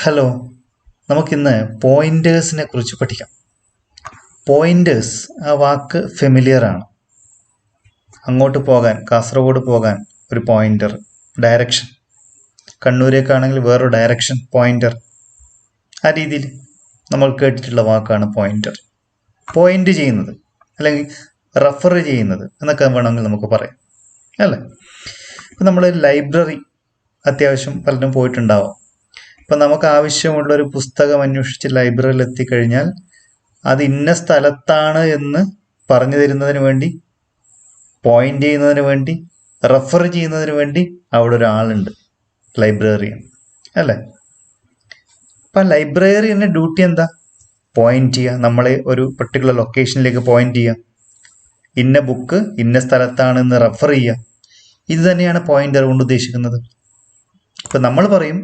Hello, നമുക്കിന്ന് പോയിന്റേഴ്സിനെ കുറിച്ച് പഠിക്കാം. പോയിന്റേഴ്സ് ആ വാക്ക് ഫെമിലിയർ ആണ്. അങ്ങോട്ട് പോകാൻ, കാസർഗോഡ് പോകാൻ ഒരു പോയിന്റർ, ഡയറക്ഷൻ. കണ്ണൂരേക്കാണെങ്കിൽ വേറൊരു ഡയറക്ഷൻ, പോയിന്റർ. ആ രീതിയിൽ നമ്മൾ കേട്ടിട്ടുള്ള വാക്കാണ് പോയിന്റർ. പോയിന്റ് ചെയ്യുന്നത് അല്ലെങ്കിൽ റെഫർ ചെയ്യുന്നത് എന്നൊക്കെ വേണമെങ്കിൽ നമുക്ക് പറയാം, അല്ലേ? ഇപ്പം നമ്മൾ ലൈബ്രറി അത്യാവശ്യം പലരും പോയിട്ടുണ്ടാവാം. ഇപ്പം നമുക്ക് ആവശ്യമുള്ള ഒരു പുസ്തകം അന്വേഷിച്ച് ലൈബ്രറിയിൽ എത്തിക്കഴിഞ്ഞാൽ അത് ഇന്ന സ്ഥലത്താണ് എന്ന് പറഞ്ഞു തരുന്നതിന് വേണ്ടി, പോയിന്റ് ചെയ്യുന്നതിന് വേണ്ടി, റെഫർ ചെയ്യുന്നതിന് വേണ്ടി അവിടെ ഒരാളുണ്ട്, ലൈബ്രറിയൻ, അല്ലേ? അപ്പം ലൈബ്രറിയൻ്റെ ഡ്യൂട്ടി എന്താ? പോയിന്റ് ചെയ്യുക, നമ്മളെ ഒരു പെർട്ടിക്കുലർ ലൊക്കേഷനിലേക്ക് പോയിന്റ് ചെയ്യുക, ഇന്ന ബുക്ക് ഇന്ന സ്ഥലത്താണെന്ന് റെഫർ ചെയ്യുക. ഇത് തന്നെയാണ് പോയിന്റർ കൊണ്ട് ഉദ്ദേശിക്കുന്നത്. ഇപ്പം നമ്മൾ പറയും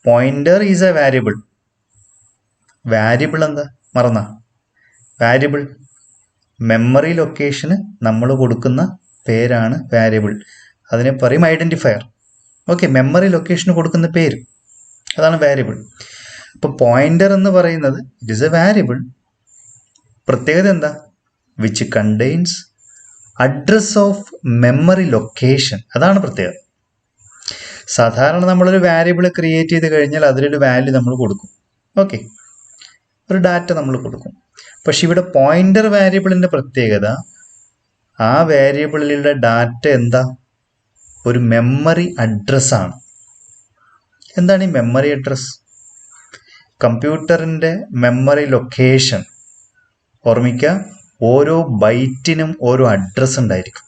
pointer is a variable. Variable എന്താ? മറന്ന വാരിയബിൾ മെമ്മറി ലൊക്കേഷന് നമ്മൾ കൊടുക്കുന്ന പേരാണ് വാരിയബിൾ. അതിനെ പറയും ഐഡന്റിഫയർ. ഓക്കെ, മെമ്മറി ലൊക്കേഷന് കൊടുക്കുന്ന പേര്, അതാണ് വാരിയബിൾ. അപ്പോൾ പോയിന്റർ എന്ന് പറയുന്നത് ഇറ്റ് ഈസ് എ വാരിയബിൾ. പ്രത്യേകത എന്താ? Which contains address of memory location. അതാണ് പ്രത്യേകത. സാധാരണ നമ്മളൊരു വാരിയബിൾ ക്രിയേറ്റ് ചെയ്ത് കഴിഞ്ഞാൽ അതിലൊരു വാല്യൂ നമ്മൾ കൊടുക്കും. ഓക്കെ, ഒരു ഡാറ്റ നമ്മൾ കൊടുക്കും. പക്ഷെ ഇവിടെ പോയിന്റർ വാരിയബിളിൻ്റെ പ്രത്യേകത, ആ വാരിയബിളിലുള്ള ഡാറ്റ എന്താ? ഒരു മെമ്മറി അഡ്രസ്സാണ്. എന്താണ് ഈ മെമ്മറി അഡ്രസ്? കമ്പ്യൂട്ടറിൻ്റെ മെമ്മറി ലൊക്കേഷൻ, ഓർമ്മിക്കുക, ഓരോ ബൈറ്റിനും ഓരോ അഡ്രസ്സ് ഉണ്ടായിരിക്കും.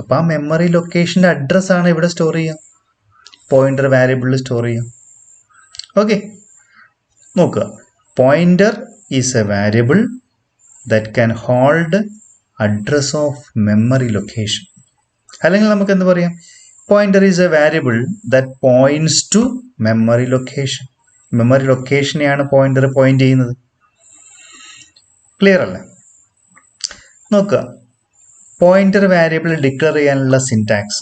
അപ്പം ആ മെമ്മറി ലൊക്കേഷൻ്റെ അഡ്രസ്സാണ് ഇവിടെ സ്റ്റോർ ചെയ്യുക, പോയിന്റർ വാരിയബിളിൽ സ്റ്റോർ ചെയ്യുക. ഓക്കെ, നോക്കുക. Pointer is a variable that can hold address of memory location. അല്ലെങ്കിൽ നമുക്ക് എന്ത് പറയാം? Pointer is a variable that points to memory location. Memory ലൊക്കേഷനെയാണ് പോയിന്റർ പോയിന്റ് ചെയ്യുന്നത്. ക്ലിയർ അല്ലേ? നോക്കുക, പോയിന്റർ വാരിയബിൾ ഡിക്ലെയർ ചെയ്യാനുള്ള syntax: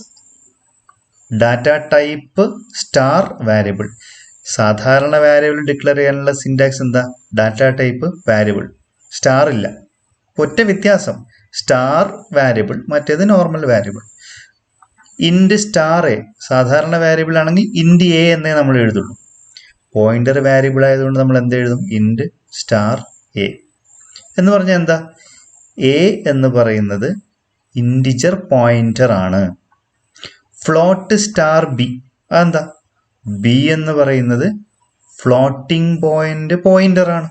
data type star variable. സാധാരണ വാരിയബിൾ ഡിക്ലെയർ ചെയ്യാനുള്ള സിൻടാക്സ് എന്താ? ഡാറ്റ ടൈപ്പ് വാരിയബിൾ, സ്റ്റാർ ഇല്ല. ഒറ്റ വ്യത്യാസം, സ്റ്റാർ വാരിയബിൾ, മറ്റേത് നോർമൽ വാരിയബിൾ. ഇൻഡ് സ്റ്റാർ എ സാധാരണ വാരിയബിൾ ആണെങ്കിൽ ഇൻഡ് എ എന്നേ നമ്മൾ എഴുതുള്ളൂ. പോയിന്റർ വാരിയബിൾ ആയതുകൊണ്ട് നമ്മൾ എന്ത് എഴുതും? ഇൻഡ് സ്റ്റാർ എ. എന്ന് പറഞ്ഞാൽ എന്താ? എ എന്ന് പറയുന്നത് ഇൻറ്റിജർ പോയിന്റർ ആണ്. ഫ്ലോട്ട് സ്റ്റാർ ബി, അതെന്താ? ബി എന്ന് പറയുന്നത് ഫ്ലോട്ടിംഗ് പോയിന്റ് പോയിന്റർ ആണ്.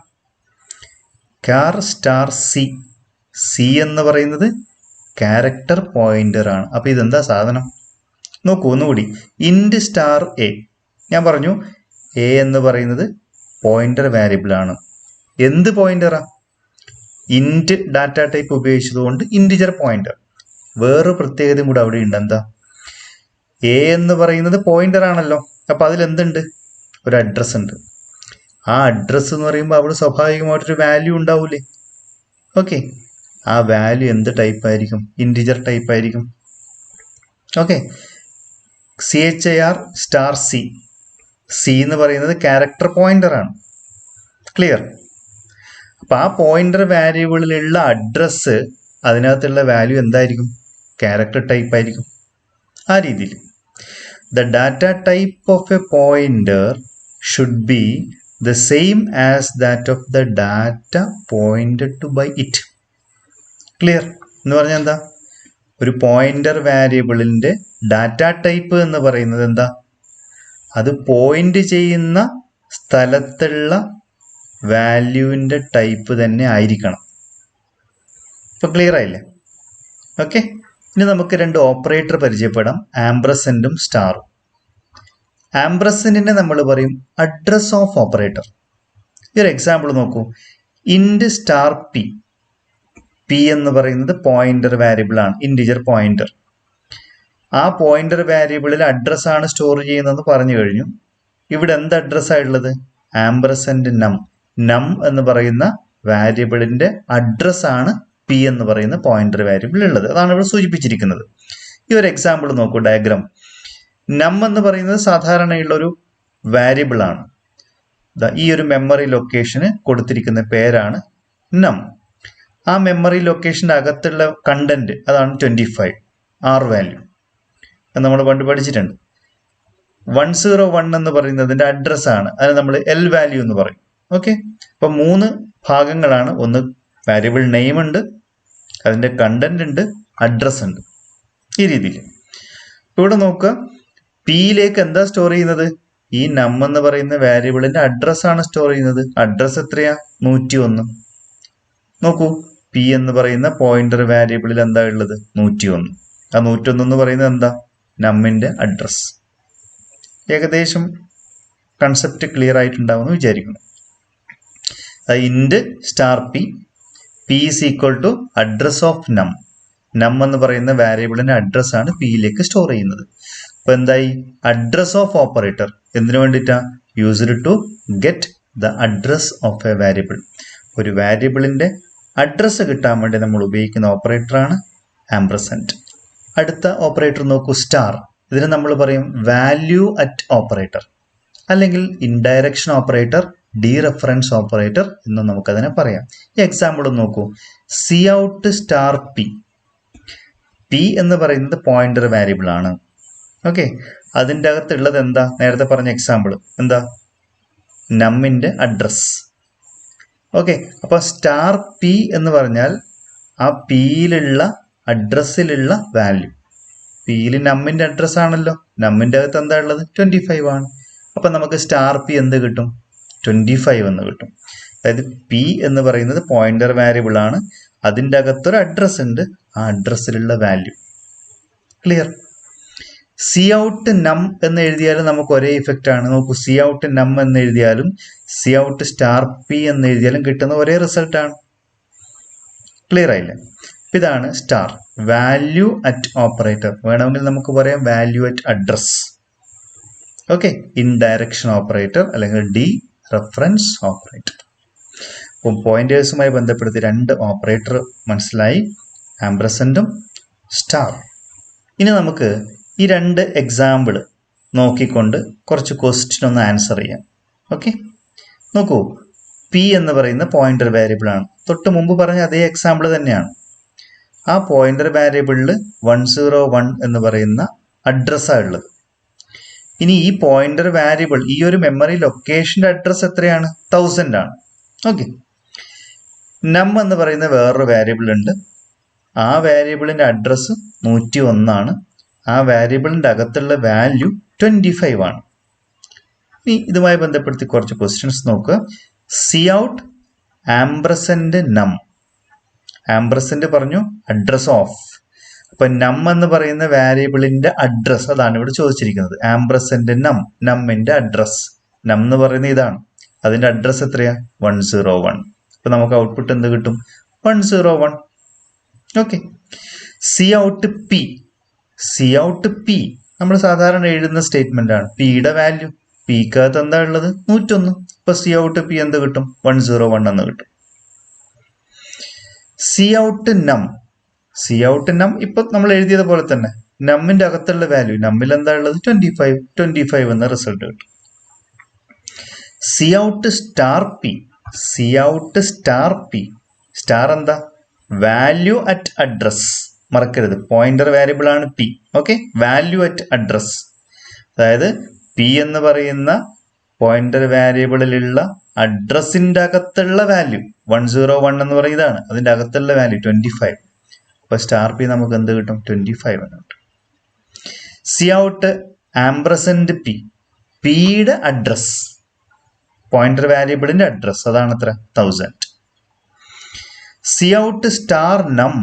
കാർ സ്റ്റാർ സി, സി എന്ന് പറയുന്നത് ക്യാരക്ടർ പോയിന്റർ ആണ്. അപ്പൊ ഇതെന്താ സാധനം? നോക്കൂ ഒന്നുകൂടി. ഇൻഡ് സ്റ്റാർ എ, ഞാൻ പറഞ്ഞു എ എന്ന് പറയുന്നത് പോയിന്റർ വാരിയബിൾ ആണ്. എന്ത് പോയിന്ററാ? ഇൻറ്റ് ഡാറ്റ ടൈപ്പ് ഉപയോഗിച്ചതുകൊണ്ട് ഇൻറ്റിജർ പോയിന്റർ. വേറൊരു പ്രത്യേകതയും കൂടെ അവിടെ ഉണ്ട്. എന്താ? എ എന്ന് പറയുന്നത് പോയിന്റർ ആണല്ലോ, അപ്പൊ അതിലെന്തുണ്ട്? ഒരു അഡ്രസ് ഉണ്ട്. ആ അഡ്രസ് എന്ന് പറയുമ്പോൾ അവിടെ സ്വാഭാവികമായിട്ടൊരു വാല്യൂ ഉണ്ടാവൂലേ? ഓക്കെ, ആ വാല്യൂ എന്ത് ടൈപ്പ് ആയിരിക്കും? ഇൻറ്റിജർ ടൈപ്പ് ആയിരിക്കും. Okay, CHIR star C, C എന്ന് പറയുന്നത് ക്യാരക്ടർ പോയിന്റർ ആണ്. ക്ലിയർ? അപ്പൊ ആ പോയിന്റർ വാരിയബിളിലുള്ള അഡ്രസ്സ്, അതിനകത്തുള്ള വാല്യൂ എന്തായിരിക്കും? ക്യാരക്ടർ ടൈപ്പ് ആയിരിക്കും. ആ രീതിയിൽ the data type of a pointer should be the same as that of the data pointed to by it. Clear? എന്ന് പറഞ്ഞാൽ എന്താ? ഒരു പോയിന്റർ വാരിയബിളിന്റെ ഡാറ്റ ടൈപ്പ് എന്ന് പറയുന്നത് എന്താ? അത് പോയിന്റ് ചെയ്യുന്ന സ്ഥലത്തുള്ള വാല്യൂവിൻ്റെ ടൈപ്പ് തന്നെ ആയിരിക്കണം. ഇപ്പൊ ക്ലിയർ ആയില്ലേ? ഓക്കെ, ഇനി നമുക്ക് രണ്ട് ഓപ്പറേറ്റർ പരിചയപ്പെടാം, ആംബ്രസൻറ്റും സ്റ്റാറും. ആംബ്രസൻറ്റിനെ നമ്മൾ പറയും അഡ്രസ് ഓഫ് ഓപ്പറേറ്റർ. ഈ ഒരു എക്സാമ്പിൾ നോക്കൂ. ഇൻഡ് സ്റ്റാർ പി, പി എന്ന് പറയുന്നത് പോയിന്റർ വാരിയബിൾ ആണ്, ഇൻറ്റിജർ പോയിന്റർ. ആ പോയിന്റർ വാരിയബിളിൽ അഡ്രസ്സാണ് സ്റ്റോർ ചെയ്യുന്നതെന്ന് പറഞ്ഞു കഴിഞ്ഞു. ഇവിടെ എന്ത് അഡ്രസ്സായിട്ടുള്ളത്? ആംബ്രസൻറ്റ് നം. നം എന്ന് പറയുന്ന വാരിയബിളിന്റെ അഡ്രസ്സാണ് പി എന്ന് പറയുന്ന പോയിന്റർ വാരിയബിൾ ഉള്ളത്. അതാണ് ഇവിടെ സൂചിപ്പിച്ചിരിക്കുന്നത്. ഈ ഒരു എക്സാമ്പിൾ നോക്കൂ, ഡയഗ്രാം. നം എന്ന് പറയുന്നത് സാധാരണയുള്ള ഒരു വാരിയബിൾ ആണ്. ഈ ഒരു മെമ്മറി ലൊക്കേഷന് കൊടുത്തിരിക്കുന്ന പേരാണ് നം. ആ മെമ്മറി ലൊക്കേഷൻ്റെ അകത്തുള്ള കണ്ടന്റ് അതാണ് 25 ആർ വാല്യൂ. അത് നമ്മൾ പണ്ട് പഠിച്ചിട്ടുണ്ട്. 101 എന്ന് പറയുന്നതിൻ്റെ അഡ്രസ്സാണ്, അതിന് നമ്മൾ എൽ വാല്യൂ എന്ന് പറയും. ഓക്കെ, അപ്പം 3 ഭാഗങ്ങളാണ്. ഒന്ന് വാരിയബിൾ നെയിം ഉണ്ട്, അതിൻ്റെ കണ്ടന്റ് ഉണ്ട്, അഡ്രസ് ഉണ്ട്. ഈ രീതിയിൽ ഇവിടെ നോക്കുക, പിയിലേക്ക് എന്താ സ്റ്റോർ ചെയ്യുന്നത്? ഈ നം എന്ന് പറയുന്ന വാരിയബിളിന്റെ അഡ്രസ്സാണ് സ്റ്റോർ ചെയ്യുന്നത്. അഡ്രസ് എത്രയാ? 101. നോക്കൂ, പി എന്ന് പറയുന്ന പോയിന്റർ വാരിയബിളിൽ എന്താ ഉള്ളത്? 101. ആ 101 എന്ന് പറയുന്നത് എന്താ? നമ്മിന്റെ അഡ്രസ്. ഏകദേശം കൺസെപ്റ്റ് ക്ലിയർ ആയിട്ടുണ്ടാവുമെന്ന് വിചാരിക്കുന്നു. Int star P, P is equal to address of num. Num എന്ന് പറയുന്ന വാരിയബിളിന്റെ അഡ്രസ്സാണ് പിയിലേക്ക് സ്റ്റോർ ചെയ്യുന്നത്. അപ്പൊ എന്തായി? Address of operator. എന്തിനു വേണ്ടിയിട്ടാ? Used to get the address of a variable. ഒരു വാരിയബിളിന്റെ അഡ്രസ്സ് കിട്ടാൻ വേണ്ടി നമ്മൾ ഉപയോഗിക്കുന്ന ഓപ്പറേറ്ററാണ് ആംപർസാൻഡ്. അടുത്ത ഓപ്പറേറ്റർ നോക്കൂ, സ്റ്റാർ. ഇതിന് നമ്മൾ പറയും വാല്യൂ അറ്റ് ഓപ്പറേറ്റർ, അല്ലെങ്കിൽ ഇൻഡയറക്ഷൻ ഓപ്പറേറ്റർ, ഡീറെഫറൻസ് ഓപ്പറേറ്റർ എന്നും നമുക്കതിനെ പറയാം. ഈ എക്സാമ്പിൾ നോക്കൂ, C out star P. P എന്ന് പറയുന്നത് പോയിന്റർ വാരിയബിൾ ആണ്. ഓക്കെ, അതിൻ്റെ അകത്തുള്ളത് എന്താ? നേരത്തെ പറഞ്ഞ എക്സാമ്പിൾ എന്താ? നമ്മിന്റെ അഡ്രസ്. ഓക്കെ, അപ്പൊ സ്റ്റാർ പി എന്ന് പറഞ്ഞാൽ ആ പിയിലുള്ള അഡ്രസ്സിലുള്ള വാല്യൂ. പിയിൽ നമ്മിന്റെ അഡ്രസ് ആണല്ലോ, നമ്മിന്റെ അകത്ത് എന്താ ഉള്ളത്? 25 ആണ്. അപ്പൊ നമുക്ക് സ്റ്റാർ പി എന്ത് കിട്ടും? 25 എന്ന് കിട്ടും. അതായത് പി എന്ന് പറയുന്നത് പോയിന്റർ വാരിയബിൾ ആണ്, അതിൻ്റെ അകത്തൊരു അഡ്രസ് ഉണ്ട്, ആ അഡ്രസ്സിലുള്ള വാല്യൂ. ക്ലിയർ? സി ഔട്ട് നം എന്ന് എഴുതിയാലും നമുക്ക് ഒരേ ഇഫക്റ്റ് ആണ്. നോക്കൂ, സി ഔട്ട് നം എന്ന് എഴുതിയാലും സി ഔട്ട് സ്റ്റാർ പി എന്ന് എഴുതിയാലും കിട്ടുന്ന ഒരേ റിസൾട്ട് ആണ്. ക്ലിയർ ആയില്ലേ? ഇതാണ് സ്റ്റാർ, വാല്യൂ അറ്റ് ഓപ്പറേറ്റർ. വേണമെങ്കിൽ നമുക്ക് പറയാം value at address. Okay, indirection operator അല്ലെങ്കിൽ ഡി റെഫറൻസ് ഓപ്പറേറ്റർ. അപ്പം പോയിന്റേഴ്സുമായി ബന്ധപ്പെടുത്തി 2 ഓപ്പറേറ്റർ മനസ്സിലായി, ആംപർസാൻഡും സ്റ്റാർ. ഇനി നമുക്ക് ഈ 2 എക്സാമ്പിൾ നോക്കിക്കൊണ്ട് കുറച്ച് ക്വസ്റ്റ്യൻ ഒന്ന് ആൻസർ ചെയ്യാം. ഓക്കെ, നോക്കൂ, പി എന്ന് പറയുന്ന പോയിന്റർ വാരിയബിൾ ആണ്. തൊട്ട് മുമ്പ് പറഞ്ഞ അതേ എക്സാമ്പിൾ തന്നെയാണ്. ആ പോയിന്റർ വാരിയബിളിൽ 101 എന്ന് പറയുന്ന അഡ്രസ്സാണ് ഉള്ളത്. ഇനി ഈ പോയിന്റർ വാരിയബിൾ, ഈ ഒരു മെമ്മറി ലൊക്കേഷന്റെ അഡ്രസ് എത്രയാണ്? 1000 ആണ്. ഓക്കെ, നം എന്ന് പറയുന്ന വേറൊരു വാരിയബിൾ ഉണ്ട്, ആ വാരിയബിളിന്റെ അഡ്രസ് 101 ആണ്. ആ വാരിയബിളിന്റെ അകത്തുള്ള വാല്യൂ 25 ആണ്. ഇനി ഇതുമായി ബന്ധപ്പെടുത്തി കുറച്ച് ക്വസ്റ്റ്യൻസ് നോക്കുക. സി ഔട്ട് ആംപർസാൻഡ് നം. ആംപർസാൻഡ് പറഞ്ഞു അഡ്രസ് ഓഫ്. അപ്പൊ നം എന്ന് പറയുന്ന വാരിയബിളിന്റെ അഡ്രസ് അതാണ് ഇവിടെ ചോദിച്ചിരിക്കുന്നത്. ആംപർസാൻഡ് നം, നമ്മിന്റെ അഡ്രസ്. നം എന്ന് പറയുന്നത് ഇതാണ്, അതിന്റെ അഡ്രസ് എത്രയാ? 101. അപ്പൊ നമുക്ക് ഔട്ട്പുട്ട് എന്ത് കിട്ടും? 101. Okay, C out P. C out P നമ്മൾ സാധാരണ എഴുതുന്ന സ്റ്റേറ്റ്മെന്റ് ആണ്. പിയുടെ വാല്യൂ, പിക്കകത്ത് എന്താ ഉള്ളത്? 101. ഇപ്പൊ സി ഔട്ട് പി എന്ത് കിട്ടും? 101 എന്ന് കിട്ടും. സി ഔട്ട് നം. സി ഔട്ട് നം ഇപ്പൊ നമ്മൾ എഴുതിയത് പോലെ തന്നെ, നമ്മിന്റെ അകത്തുള്ള വാല്യൂ, നമ്മിൽ എന്താ ഉള്ളത്? 25 എന്ന റിസൾട്ട് കിട്ടും. C out star P. C out star P. Star എന്താ? Value at address. മറക്കരുത്, പോയിന്റർ വാരിയബിൾ ആണ് P. Okay, value at address. അതായത് പി എന്ന് പറയുന്ന പോയിന്റർ വാരിയബിളിലുള്ള അഡ്രസ്സിന്റെ അകത്തുള്ള വാല്യൂ 101 എന്ന് പറയുന്നതാണ്, അതിന്റെ അകത്തുള്ള വാല്യൂ 25. അപ്പൊ സ്റ്റാർ പി നമുക്ക് എന്ത് കിട്ടും? 25 എന്ന് കിട്ടും. C out ampersand P. പിയുടെ അഡ്രസ്, പോയിന്റർ വാരിയബിളിന്റെ അഡ്രസ് അതാണ് എത്ര? 1000. സി ഔട്ട് സ്റ്റാർ നം.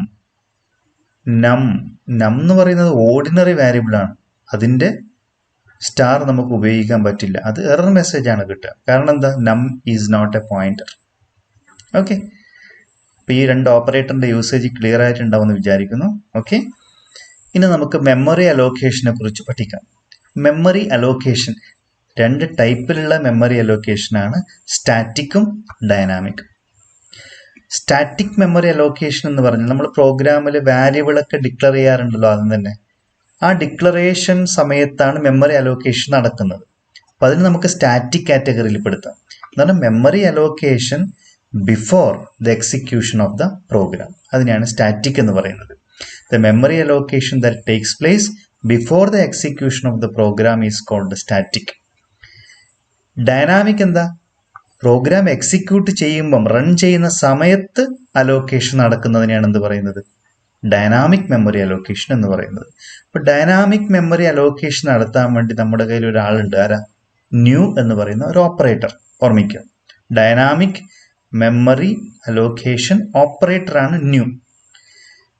നം എന്ന് പറയുന്നത് ഓർഡിനറി വാരിയബിൾ ആണ്, അതിന്റെ സ്റ്റാർ നമുക്ക് ഉപയോഗിക്കാൻ പറ്റില്ല, അത് എറർ മെസ്സേജ് ആണ് കിട്ടുക. കാരണം എന്താ? Num is not a pointer. Okay, അപ്പൊ ഈ 2 ഓപ്പറേറ്ററിന്റെ യൂസേജ് ക്ലിയർ ആയിട്ടുണ്ടാവുമെന്ന് വിചാരിക്കുന്നു. ഓക്കെ, ഇനി നമുക്ക് മെമ്മറി അലോക്കേഷനെ കുറിച്ച് പഠിക്കാം. മെമ്മറി അലോക്കേഷൻ 2 ടൈപ്പിലുള്ള മെമ്മറി അലോക്കേഷനാണ്, സ്റ്റാറ്റിക്കും ഡൈനാമിക്കും. സ്റ്റാറ്റിക് മെമ്മറി അലോക്കേഷൻ എന്ന് പറഞ്ഞാൽ നമ്മൾ പ്രോഗ്രാമിൽ വാരിയബിൾ ഒക്കെ ഡിക്ലെയർ ചെയ്യാറുണ്ടല്ലോ ആദ്യം തന്നെ. ആ ഡിക്ലറേഷൻ സമയത്താണ് മെമ്മറി അലോക്കേഷൻ നടക്കുന്നത്. അപ്പം അതിന് നമുക്ക് സ്റ്റാറ്റിക് കാറ്റഗറിയിൽ പെടുത്താം. എന്താണ് memory allocation before the execution of the program. അതിനെയാണ് സ്റ്റാറ്റിക് എന്ന് പറയുന്നത്. The memory allocation that takes place before the execution of the program is called static. Dynamic എന്താ? പ്രോഗ്രാം എക്സിക്യൂട്ട് ചെയ്യുമ്പം റൺ ചെയ്യുന്ന സമയത്ത് അലോക്കേഷൻ നടക്കുന്നതിനെയാണ് എന്ത് പറയുന്നത്? ഡൈനാമിക് മെമ്മറി അലോക്കേഷൻ എന്ന് പറയുന്നത്. അപ്പോൾ ഡൈനാമിക് മെമ്മറി അലോക്കേഷൻ നടത്താൻ വേണ്ടി നമ്മുടെ കയ്യിൽ ഒരാളുണ്ട്. ആരാ? ന്യൂ എന്ന് പറയുന്ന ഒരു ഓപ്പറേറ്റർ. ഓർമ്മിക്കുക, ഡൈനാമിക് മെമ്മറി അലോക്കേഷൻ ഓപ്പറേറ്ററാണ് ന്യൂ.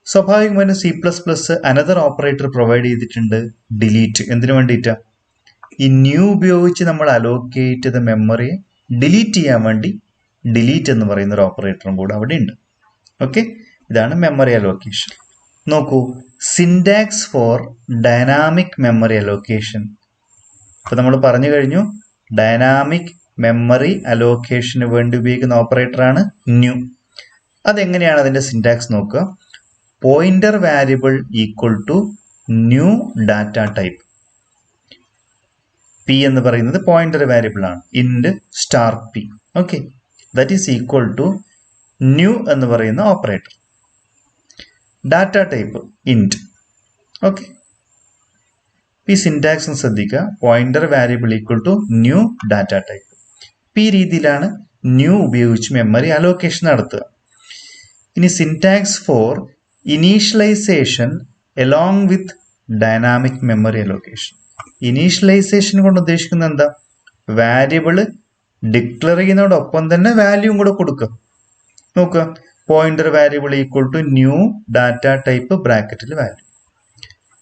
സ്വാഭാവികമായും C++ അനദർ ഓപ്പറേറ്റർ പ്രൊവൈഡ് ചെയ്തിട്ടുണ്ട്, ഡിലീറ്റ്. എന്തിനു വേണ്ടിയിട്ടാ? ഈ ന്യൂ ഉപയോഗിച്ച് നമ്മൾ അലോക്കേറ്റ് ചെയ്ത മെമ്മറിയെ ഡിലീറ്റ് ചെയ്യാൻ വേണ്ടി ഡിലീറ്റ് എന്ന് പറയുന്ന ഒരു ഓപ്പറേറ്ററും കൂടെ അവിടെ ഉണ്ട്. ഓക്കെ, ഇതാണ് മെമ്മറി അലോക്കേഷൻ. നോക്കൂ, syntax for dynamic memory allocation. ഇപ്പൊ നമ്മൾ പറഞ്ഞു കഴിഞ്ഞു, ഡൈനാമിക് മെമ്മറി അലോക്കേഷന് വേണ്ടി ഉപയോഗിക്കുന്ന ഓപ്പറേറ്ററാണ് ന്യൂ. അതെങ്ങനെയാണ് അതിന്റെ സിൻടാക്സ് നോക്കുക. Pointer variable equal to new data type. P എന്ന് പറയുന്നത് പോയിന്റർ വാരിയബിൾ ആണ്, int star P. Okay, that is equal to new എന്ന് പറയുന്ന operator. Data type int. Okay, ഈ സിൻടാക്സ് ശ്രദ്ധിക്കുക. Pointer variable equal to new data type. ഈ രീതിയിലാണ് new ഉപയോഗിച്ച് മെമ്മറി അലോക്കേഷൻ നടത്തുക. ഇനി syntax for initialization along with dynamic memory allocation. Initialization കൊണ്ട് ഉദ്ദേശിക്കുന്നത് എന്താ? വാരിയബിള് ഡിക്ലെയർ ചെയ്യുന്നതോടൊപ്പം തന്നെ വാല്യൂം കൂടെ കൊടുക്കുക. നോക്കുക, pointer variable equal to new data type ബ്രാക്കറ്റിൽ value,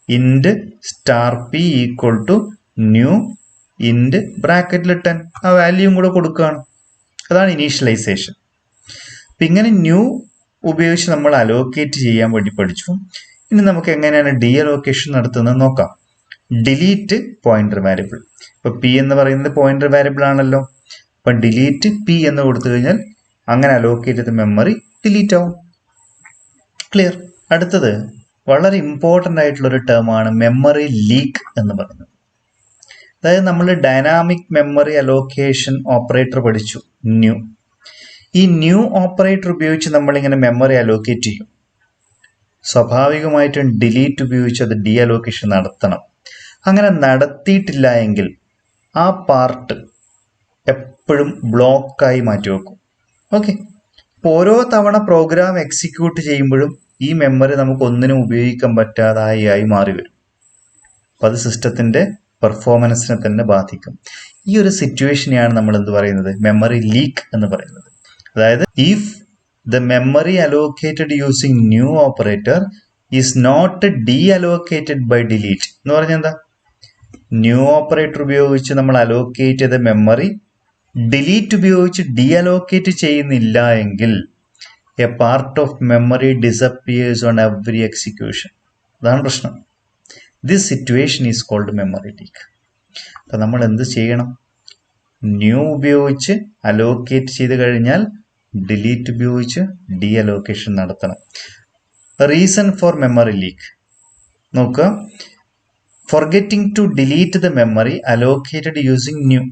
int star P equal to new int ബ്രാക്കറ്റിൽ 10, ആ വാല്യൂം കൂടെ കൊടുക്കുകയാണ്. അതാണ് ഇനീഷ്യലൈസേഷൻ. അപ്പം ഇങ്ങനെ ന്യൂ ഉപയോഗിച്ച് നമ്മൾ അലോക്കേറ്റ് ചെയ്യാൻ വേണ്ടി പഠിച്ചു. ഇനി നമുക്ക് എങ്ങനെയാണ് ഡി അലോക്കേഷൻ നടത്തുന്നത് നോക്കാം. Delete pointer variable. ഇപ്പൊ പി എന്ന് പറയുന്നത് പോയിന്റർ വാരിയബിൾ ആണല്ലോ. അപ്പൊ ഡിലീറ്റ് പി എന്ന് കൊടുത്തു കഴിഞ്ഞാൽ അങ്ങനെ അലോക്കേറ്റ് ചെയ്ത മെമ്മറി ഡിലീറ്റ് ആവും. ക്ലിയർ. അടുത്തത് വളരെ ഇമ്പോർട്ടൻ്റ് ആയിട്ടുള്ള ഒരു ടേമാണ് മെമ്മറി ലീക്ക് എന്ന് പറയുന്നത്. അതായത് നമ്മൾ ഡൈനാമിക് മെമ്മറി അലോക്കേഷൻ ഓപ്പറേറ്റർ പഠിച്ചു, ന്യൂ. ഈ ന്യൂ ഓപ്പറേറ്റർ ഉപയോഗിച്ച് നമ്മളിങ്ങനെ മെമ്മറി അലോക്കേറ്റ് ചെയ്യും. സ്വാഭാവികമായിട്ടും ഡിലീറ്റ് ഉപയോഗിച്ച് അത് ഡി അലോക്കേഷൻ നടത്തണം. അങ്ങനെ നടത്തിയിട്ടില്ല എങ്കിൽ ആ പാർട്ട് എപ്പോഴും ബ്ലോക്കായി മാറ്റി വെക്കും. ഓക്കെ, അപ്പോൾ ഓരോ തവണ പ്രോഗ്രാം എക്സിക്യൂട്ട് ചെയ്യുമ്പോഴും ഈ മെമ്മറി നമുക്ക് ഒന്നിനും ഉപയോഗിക്കാൻ പറ്റാതായി മാറി വരും. അപ്പോൾ അത് സിസ്റ്റത്തിൻ്റെ പെർഫോമൻസിനെ തന്നെ ബാധിക്കും. ഈ ഒരു സിറ്റുവേഷനെയാണ് നമ്മൾ എന്ത് പറയുന്നത്? മെമ്മറി ലീക്ക് എന്ന് പറയുന്നത്. അതായത് if the memory allocated using new operator is not deallocated by delete എന്ന് പറഞ്ഞാൽ എന്താ? ന്യൂ ഓപ്പറേറ്റർ ഉപയോഗിച്ച് നമ്മൾ അലോക്കേറ്റ് ചെയ്ത മെമ്മറി ഡിലീറ്റ് ഉപയോഗിച്ച് ഡി അലോക്കേറ്റ് ചെയ്യുന്നില്ല എങ്കിൽ a part of memory disappears on every execution. അതാണ് പ്രശ്നം. This situation is called memory leak. അപ്പം നമ്മൾ എന്ത് ചെയ്യണം? ന്യൂ ഉപയോഗിച്ച് അലോക്കേറ്റ് ചെയ്ത് കഴിഞ്ഞാൽ ഡിലീറ്റ് ഉപയോഗിച്ച് ഡി അലോക്കേഷൻ നടത്തണം. റീസൺ ഫോർ മെമ്മറി ലീക്ക് നോക്കുക. Forgetting to delete the memory allocated using new.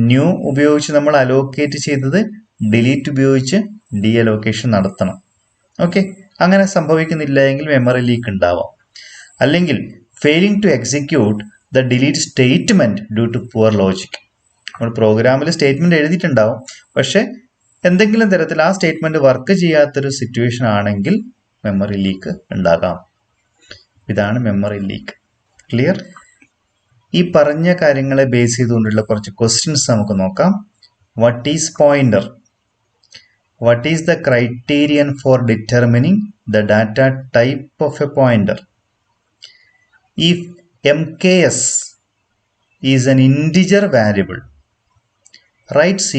New ഉപയോഗിച്ച് നമ്മൾ അലോക്കേറ്റ് ചെയ്തത് ഡിലീറ്റ് ഉപയോഗിച്ച് ഡി അലോക്കേഷൻ നടത്തണം. ഓക്കെ, അങ്ങനെ സംഭവിക്കുന്നില്ല എങ്കിൽ മെമ്മറി ലീക്ക് ഉണ്ടാവാം. അല്ലെങ്കിൽ failing to execute the delete statement due to poor logic. നമ്മൾ പ്രോഗ്രാമിൽ സ്റ്റേറ്റ്മെന്റ് എഴുതിയിട്ടുണ്ടാവും, പക്ഷെ എന്തെങ്കിലും തരത്തിൽ ആ സ്റ്റേറ്റ്മെന്റ് വർക്ക് ചെയ്യാത്തൊരു സിറ്റുവേഷൻ ആണെങ്കിൽ മെമ്മറി ലീക്ക് ഉണ്ടാകാം. ഇതാണ് മെമ്മറി ലീക്ക്. ക്ലിയർ? ഈ പറഞ്ഞ കാര്യങ്ങളെ ബേസ് ചെയ്തുകൊണ്ടുള്ള കുറച്ച് ക്വസ്റ്റ്യൻസ് നമുക്ക് നോക്കാം. What is pointer? What is the criterion four determining the data type of a pointer? If MKS is an integer variable, write C++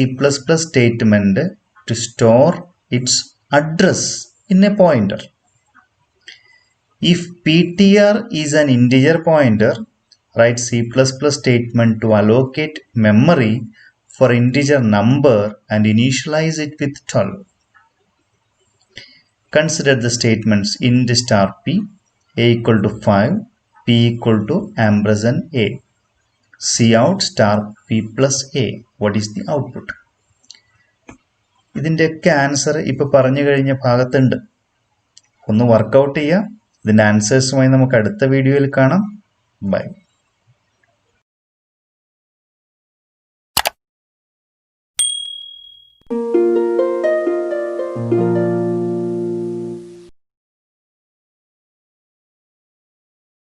statement to store its address in a pointer. If PTR is an integer pointer, write C++ statement to allocate memory for integer number and initialize it with 12. Consider the statements int star p a equal to 5, P equal to ampersand A. Cout star P plus A. What is the output? ഇതിൻ്റെയൊക്കെ answer ഇപ്പോൾ പറഞ്ഞു കഴിഞ്ഞ ഭാഗത്തുണ്ട്. ഒന്ന് workout ചെയ്യുക. ഇതിൻ്റെ ആൻസേഴ്സുമായി നമുക്ക് അടുത്ത വീഡിയോയിൽ കാണാം. ബൈ.